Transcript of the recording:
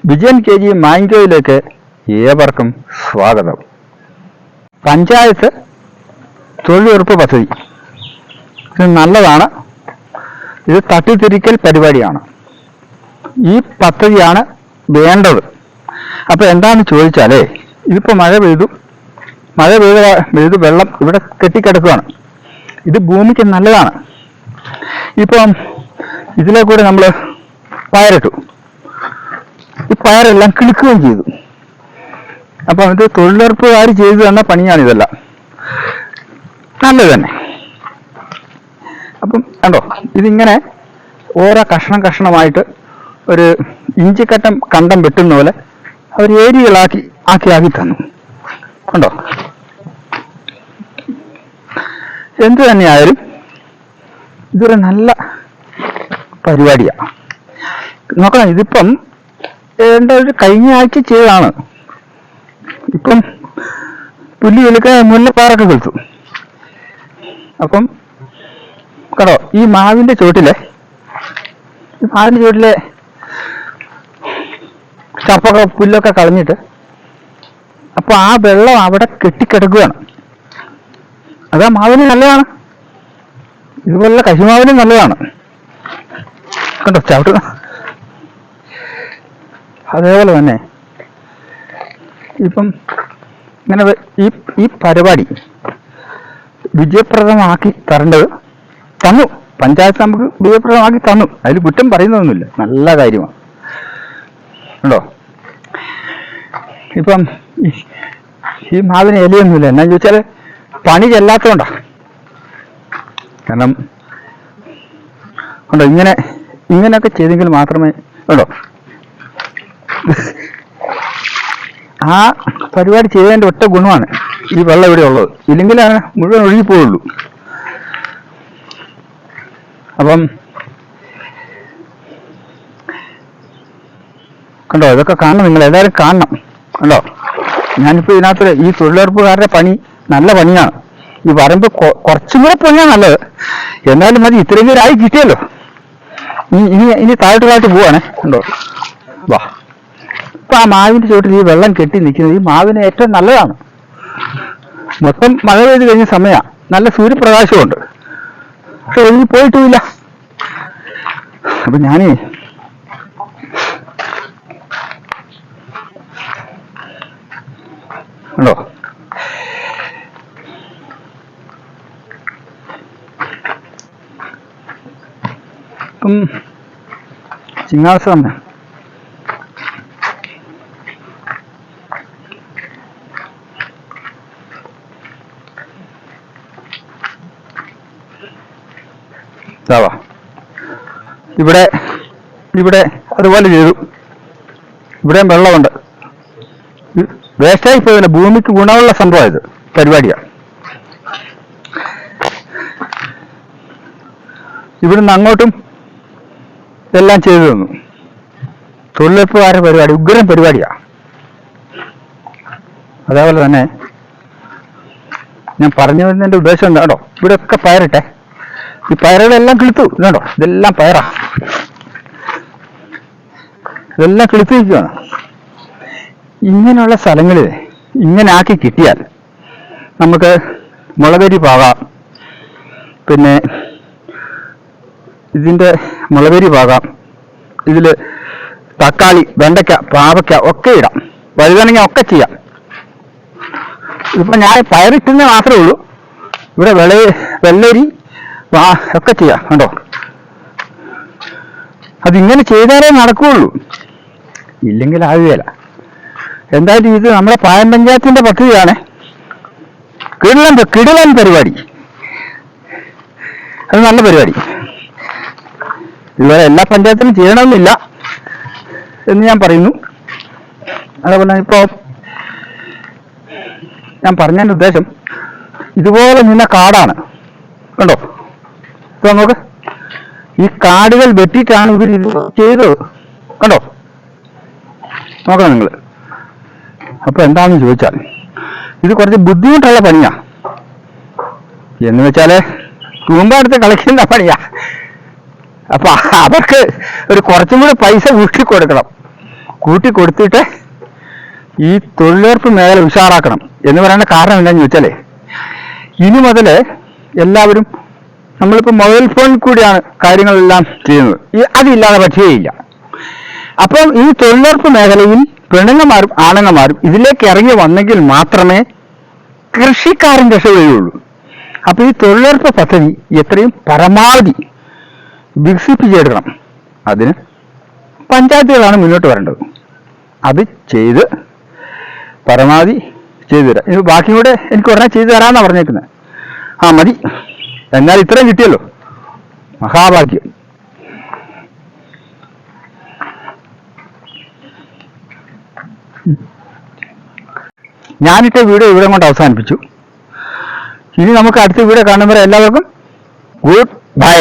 Vijayan K G മാങ്കോയിലേക്ക് ഏവർക്കും സ്വാഗതം. പഞ്ചായത്ത് തൊഴിലുറപ്പ് പദ്ധതി ഇത് നല്ലതാണ്. ഇത് തട്ടിത്തിരിക്കൽ പരിപാടിയാണ്. ഈ പദ്ധതിയാണ് വേണ്ടത്. അപ്പോൾ എന്താണെന്ന് ചോദിച്ചാലേ, ഇതിപ്പോൾ മഴ പെയ്തു വെള്ളം ഇവിടെ കെട്ടിക്കിടക്കുകയാണ്. ഇത് ഭൂമിക്ക് നല്ലതാണ്. ഇപ്പം ഇതിലെ കൂടെ നമ്മൾ പയറിട്ടു. ഈ പയറെല്ലാം കിളുക്കുകയും ചെയ്തു. അപ്പം ഇത് തൊഴിലുറപ്പുകാർ ചെയ്തു തന്ന പണിയാണിതെല്ലാം. നല്ലത് തന്നെ. അപ്പം കണ്ടോ, ഇതിങ്ങനെ ഓരോ കഷ്ണമായിട്ട് ഒരു കണ്ടം വെട്ടുന്ന പോലെ അവർ ഏരിയകളാക്കി തന്നു. കണ്ടോ, എന്തു തന്നെയായാലും ഇതൊരു നല്ല പരിപാടിയാണ്. നോക്കണം, ഇതിപ്പം ഒരു കഴിഞ്ഞ ആഴ്ച ചെയ്തതാണ്. ഇപ്പം പുല്ല് കിളുക്കാൻ മുല്ലപ്പാറൊക്കെ കിളുത്തു. അപ്പം കണ്ടോ, ഈ മാവിന്റെ ചോട്ടിലെ ചപ്പൊക്കെ പുല്ലൊക്കെ കളഞ്ഞിട്ട് അപ്പൊ ആ വെള്ളം അവിടെ കെട്ടിക്കിടക്കുകയാണ്. അതാ മാവിന് നല്ലതാണ്. ഇതുപോലുള്ള കശുമാവിനും നല്ലതാണ്. കണ്ടോ ചവിട്ടുക. അതേപോലെ തന്നെ ഇപ്പം ഇങ്ങനെ ഈ പരിപാടി വിജയപ്രദമാക്കി തന്നു. പഞ്ചായത്ത് നമുക്ക് വിജയപ്രദമാക്കി തന്നു. അതിൽ കുറ്റം പറയുന്നതൊന്നുമില്ല, നല്ല കാര്യമാണ്. ഉണ്ടോ, ഇപ്പം ഈ മാവിന് ഇലയൊന്നുമില്ല. എന്നാ ചോദിച്ചാൽ പണി ചെല്ലാത്തതുകൊണ്ടാ. കാരണം ഉണ്ടോ, ഇങ്ങനെയൊക്കെ ചെയ്തെങ്കിൽ മാത്രമേ ഉണ്ടോ ആ പരിപാടി ചെയ്തതിൻ്റെ ഒറ്റ ഗുണമാണ് ഈ വെള്ളം ഇവിടെ ഉള്ളത്. ഇല്ലെങ്കിലാണ് മുഴുവൻ ഒഴുകിപ്പോയുള്ളൂ. അപ്പം കണ്ടോ, ഇതൊക്കെ കാണണം, നിങ്ങൾ എല്ലാവരും കാണണം. കണ്ടോ, ഞാനിപ്പോൾ ഇതിനകത്ത് ഈ തൊഴിലുറപ്പുകാരുടെ പണി നല്ല പണിയാണ്. ഈ വരമ്പ് കുറച്ചും കൂടെ പണിയാണ് നല്ലത്. എന്നാലും മതി, ഇത്രയും പേരായി കിട്ടിയല്ലോ. ഇനി താഴോട്ട് പോവാണേ. കണ്ടോ, വാ. ഇപ്പൊ ആ മാവിന്റെ ചോട്ടിൽ ഈ വെള്ളം കെട്ടി നിൽക്കുന്നത് ഈ മാവിന് ഏറ്റവും നല്ലതാണ്. മൊത്തം മഴ പെയ്ത് കഴിഞ്ഞ സമയമാണ്, നല്ല സൂര്യപ്രകാശമുണ്ട്. പക്ഷെ ഒന്നും പോയിട്ടുമില്ല. അപ്പൊ ഞാനേ ഉണ്ടോ, ഇപ്പം ചിങ്ങാസം ഇവിടെ അതുപോലെ ചെയ്തു. ഇവിടെയും വെള്ളമുണ്ട്. വേസ്റ്റായി പോയതില്ല, ഭൂമിക്ക് ഗുണമുള്ള സംഭവം. ഇത് പരിപാടിയാണ്. ഇവിടുന്ന് അങ്ങോട്ടും എല്ലാം ചെയ്തു തന്നു. തൊഴിലുറപ്പുകാരുടെ പരിപാടി ഉഗ്രൻ പരിപാടിയാണ്. അതേപോലെ തന്നെ ഞാൻ പറഞ്ഞു വരുന്നതിൻ്റെ ഉദ്ദേശം എന്താ, കേട്ടോ, ഇവിടെയൊക്കെ പയറിട്ടെ. ഈ പയറുകളെല്ലാം കിളുത്തു. ഇതുണ്ടോ, ഇതെല്ലാം പയറാ. ഇതെല്ലാം കിളുത്തിരിക്കുകയാണ്. ഇങ്ങനെയുള്ള സ്ഥലങ്ങളിൽ ഇങ്ങനെ ആക്കി കിട്ടിയാൽ നമുക്ക് മുളകരി പാകാം. പിന്നെ ഇതിൻ്റെ മുളകരി പാകാം. ഇതിൽ തക്കാളി, വെണ്ടയ്ക്ക, പാവയ്ക്ക ഒക്കെ ഇടാം. വഴുതനങ്ങ ഒക്കെ ചെയ്യാം. ഇതിപ്പോൾ ഞാൻ പയറിട്ടുന്നത് മാത്രമേ ഉള്ളൂ. ഇവിടെ വെള്ളരി ഒക്കെ ചെയ്യാം. കണ്ടോ, അതിങ്ങനെ ചെയ്താലേ നടക്കുകയുള്ളൂ, ഇല്ലെങ്കിൽ ആവുകയില്ല. എന്തായാലും ഇത് നമ്മുടെ പായം പഞ്ചായത്തിന്റെ പദ്ധതിയാണ്. കിടിലൻ പരിപാടി. അത് നല്ല പരിപാടി. ഇതുപോലെ എല്ലാ പഞ്ചായത്തിലും ചെയ്യണമെന്നില്ല എന്ന് ഞാൻ പറയുന്നു. അതേപോലെ ഇപ്പോൾ ഞാൻ പറഞ്ഞതിൻ്റെ ഉദ്ദേശം, ഇതുപോലെ നിന്ന കാടാണ്. കണ്ടോ, ഇപ്പൊ നമുക്ക് ഈ കാടുകൾ വെട്ടിയിട്ടാണ് ഇവർ ഇത് ചെയ്തത്. കണ്ടോ, നോക്കണം നിങ്ങൾ. അപ്പൊ എന്താണെന്ന് ചോദിച്ചാൽ, ഇത് കുറച്ച് ബുദ്ധിമുട്ടുള്ള പണിയാ. എന്ന് വെച്ചാല് തൂമ്പാടുത്ത് കളിക്കുന്ന പണിയാ. അപ്പൊ അവർക്ക് ഒരു കുറച്ചും കൂടി പൈസ ഊട്ടി കൊടുക്കണം. കൂട്ടി കൊടുത്തിട്ട് ഈ തൊഴിലുറപ്പ് മേഖല ഉഷാറാക്കണം എന്ന് പറയുന്ന കാരണം എന്താണെന്ന് ചോദിച്ചാലേ, ഇനി മുതൽ എല്ലാവരും നമ്മളിപ്പോൾ മൊബൈൽ ഫോണിൽ കൂടിയാണ് കാര്യങ്ങളെല്ലാം ചെയ്യുന്നത്. അതില്ലാതെ പറ്റുകയില്ല. അപ്പം ഈ തൊഴിലുറപ്പ് മേഖലയിൽ പെണ്ണുങ്ങന്മാരും ആണുങ്ങന്മാരും ഇതിലേക്ക് ഇറങ്ങി വന്നെങ്കിൽ മാത്രമേ കൃഷിക്കാരൻ രക്ഷപ്പെടുകയുള്ളൂ. അപ്പൊ ഈ തൊഴിലുറപ്പ് പദ്ധതി എത്രയും പരമാവധി വികസിപ്പിച്ചെടുക്കണം. അതിന് പഞ്ചായത്തുകളാണ് മുന്നോട്ട് വരേണ്ടത്. അത് ചെയ്ത് പരമാവധി ചെയ്തു തരാം. ഇത് ബാക്കി കൂടെ എനിക്ക് ഉടനെ ചെയ്തു തരാമെന്നാണ് പറഞ്ഞേക്കുന്നത്. മതി, എന്നാൽ ഇത്രയും കിട്ടിയല്ലോ, മഹാഭാഗ്യം. ഞാനിട്ട വീഡിയോ ഇവിടെ കൊണ്ട് അവസാനിപ്പിച്ചു. ഇനി നമുക്ക് അടുത്ത വീഡിയോ കാണുമ്പോൾ എല്ലാവർക്കും ഗുഡ് ബൈ.